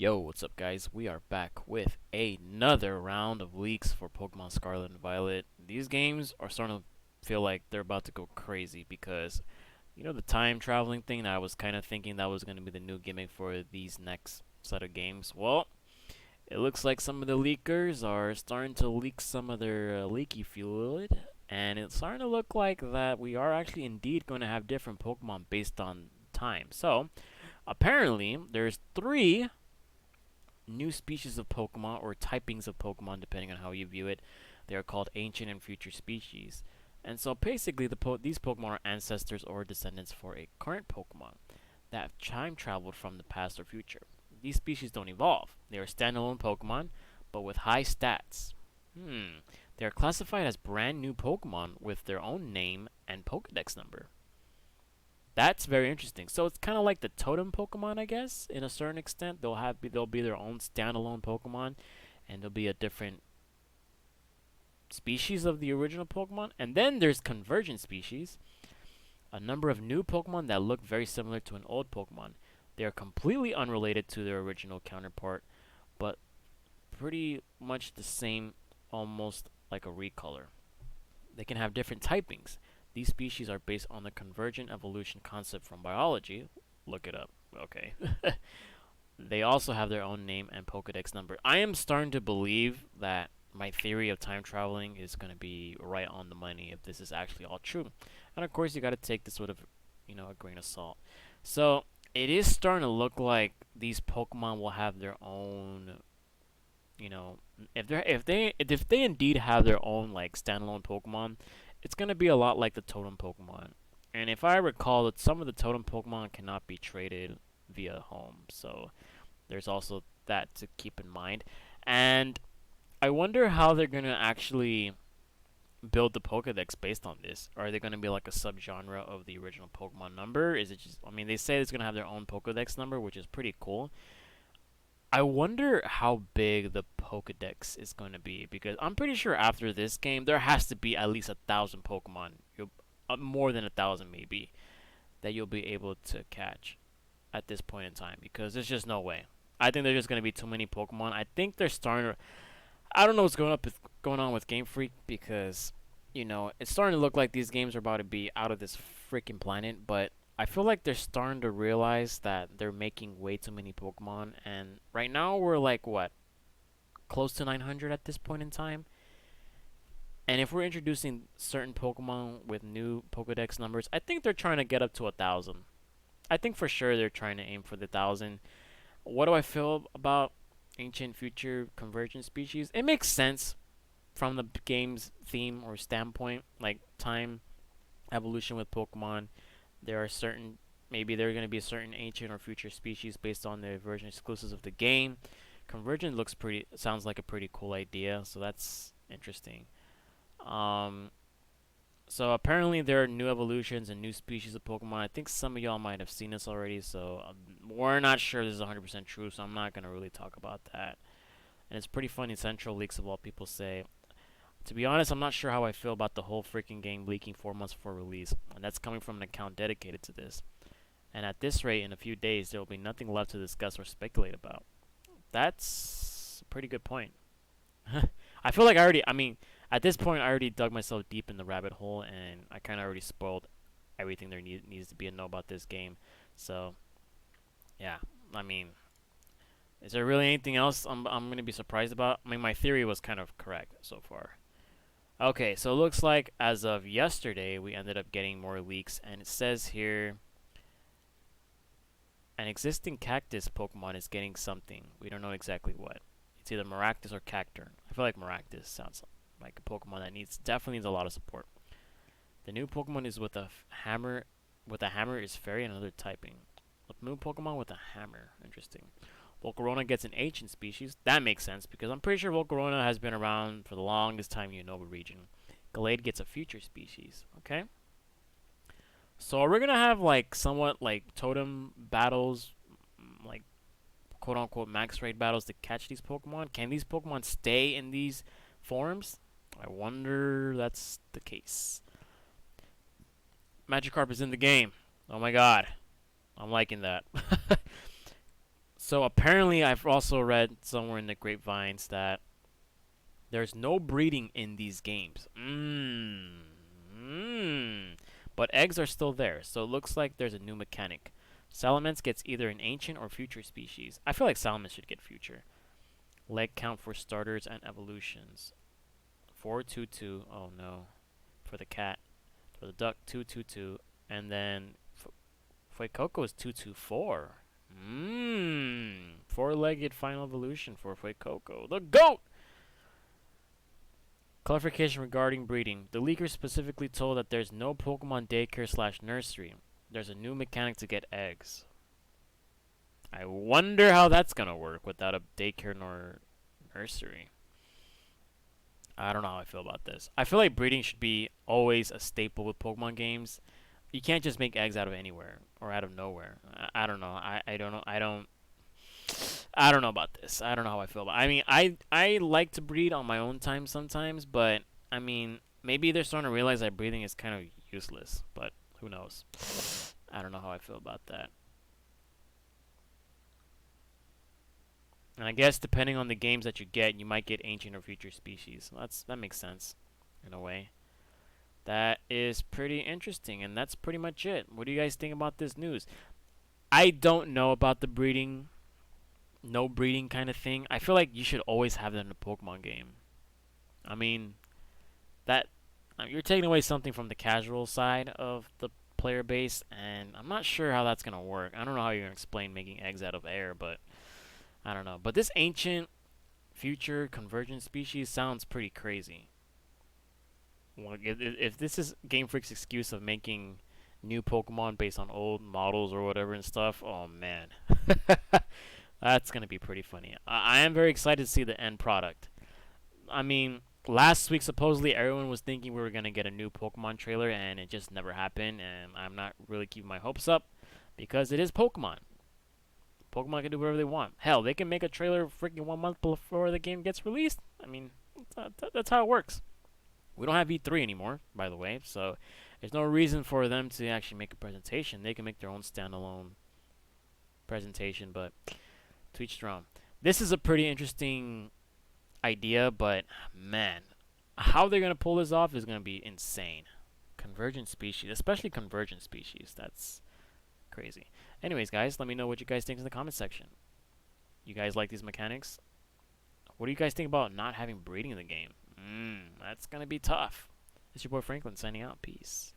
Yo, what's up, guys? We are back with another round of leaks for Pokemon Scarlet and Violet. These games are starting to feel like they're about to go crazy because, the time traveling thing, I was kind of thinking that was going to be the new gimmick for these next set of games. Well, it looks like some of the leakers are starting to leak some of their leaky fluid, and it's starting to look like that we are actually indeed going to have different Pokemon based on time. So, apparently, there's three new species of Pokemon or typings of Pokemon, depending on how you view it. They are called ancient and future species. And so basically, these Pokemon are ancestors or descendants for a current Pokemon that have time traveled from the past or future. These species don't evolve. They are standalone Pokemon, but with high stats. They are classified as brand new Pokemon with their own name and Pokedex number. That's very interesting. So it's kind of like the totem Pokemon, I guess, in a certain extent. They'll be their own standalone Pokemon, and they'll be a different species of the original Pokemon. And then there's convergent species, a number of new Pokemon that look very similar to an old Pokemon. They are completely unrelated to their original counterpart, but pretty much the same, almost like a recolor. They can have different typings. These species are based on the convergent evolution concept from biology. Look it up. Okay. They also have their own name and Pokedex number. I am starting to believe that my theory of time traveling is going to be right on the money if this is actually all true. And of course, you got to take this with a grain of salt. So, it is starting to look like these Pokemon will have their own, if they indeed have their own like standalone Pokemon, it's gonna be a lot like the totem Pokemon. And if I recall, that some of the totem Pokemon cannot be traded via home, so there's also that to keep in mind. And I wonder how they're gonna actually build the Pokedex based on this. Are they gonna be like a subgenre of the original Pokemon number? Is it just? I mean, they say it's gonna have their own Pokedex number, which is pretty cool. I wonder how big the Pokedex is going to be because I'm pretty sure after this game there has to be at least 1,000 Pokemon, more than 1,000 maybe, that you'll be able to catch at this point in time because there's just no way. I think there's just going to be too many Pokemon. I think they're starting to. I don't know what's going on with Game Freak because it's starting to look like these games are about to be out of this freaking planet, but I feel like they're starting to realize that they're making way too many Pokemon, and right now we're like what, close to 900 at this point in time. And if we're introducing certain Pokemon with new Pokedex numbers, I think they're trying to get up to 1,000. I think for sure they're trying to aim for the 1,000. What do I feel about ancient future convergent species? It makes sense from the game's theme or standpoint, like time evolution with Pokemon. There are certain, maybe there are going to be certain ancient or future species based on the version exclusives of the game. Convergent sounds like a pretty cool idea, so that's interesting. Um, so apparently there are new evolutions and new species of Pokemon. I think some of y'all might have seen this already, so we're not sure this is 100% true, so I'm not going to really talk about that. And it's pretty funny, Central Leaks of all people say, to be honest, I'm not sure how I feel about the whole freaking game leaking 4 months before release, and that's coming from an account dedicated to this. And at this rate, in a few days, there will be nothing left to discuss or speculate about. That's a pretty good point. I feel like at this point, I already dug myself deep in the rabbit hole, and I kind of already spoiled everything there needs to be to know about this game. So, yeah, I mean, is there really anything else I'm gonna be surprised about? I mean, my theory was kind of correct so far. Okay, so it looks like as of yesterday, we ended up getting more leaks, and it says here an existing cactus Pokemon is getting something. We don't know exactly what. It's either Maractus or Cacturn. I feel like Maractus sounds like a Pokemon that definitely needs a lot of support. The new Pokemon is with a hammer. With a hammer is fairy and another typing. A new Pokemon with a hammer. Interesting. Volcarona gets an ancient species. That makes sense because I'm pretty sure Volcarona has been around for the longest time in Unova region. Gallade gets a future species. Okay. So we're gonna have like somewhat like totem battles, like quote unquote max raid battles to catch these Pokemon. Can these Pokemon stay in these forms? I wonder that's the case. Magikarp is in the game. Oh my god. I'm liking that. So apparently, I've also read somewhere in the grapevines that there's no breeding in these games. But eggs are still there, so it looks like there's a new mechanic. Salamence gets either an ancient or future species. I feel like Salamence should get future. Leg count for starters and evolutions. 422. Oh no. For the cat. For the duck, 222. And then Fuecoco is 224. Four-legged final evolution for Fuecoco. The GOAT! Clarification regarding breeding. The leaker specifically told that there's no Pokemon daycare slash nursery. There's a new mechanic to get eggs. I wonder how that's gonna work without a daycare nor nursery. I don't know how I feel about this. I feel like breeding should be always a staple with Pokemon games. You can't just make eggs out of anywhere or out of nowhere. I don't know. I don't know. I don't know about this. I don't know how I feel about it. I mean, I like to breed on my own time sometimes, but I mean, maybe they're starting to realize that breeding is kind of useless, but who knows? I don't know how I feel about that. And I guess depending on the games that you get, you might get ancient or future species. That makes sense in a way. That is pretty interesting, and that's pretty much it. What do you guys think about this news? I don't know about the breeding, no breeding kind of thing. I feel like you should always have that in a Pokemon game. I mean, that you're taking away something from the casual side of the player base, and I'm not sure how that's gonna work. I don't know how you're gonna explain making eggs out of air, but I don't know. But this ancient, future, convergent species sounds pretty crazy. Well, if this is Game Freak's excuse of making new Pokemon based on old models or whatever and stuff, oh man, that's gonna be pretty funny. I am very excited to see the end product. I mean, last week supposedly everyone was thinking we were gonna get a new Pokemon trailer, and it just never happened. And I'm not really keeping my hopes up because it is Pokemon. Pokemon can do whatever they want. Hell, they can make a trailer freaking 1 month before the game gets released. I mean, that's how it works. We don't have E3 anymore, by the way, so there's no reason for them to actually make a presentation. They can make their own standalone presentation, but to each their own. This is a pretty interesting idea, but man, how they're gonna pull this off is gonna be insane. Convergent species, especially convergent species, that's crazy. Anyways, guys, let me know what you guys think in the comment section. You guys like these mechanics? What do you guys think about not having breeding in the game? That's gonna be tough. It's your boy Franklin signing out. Peace.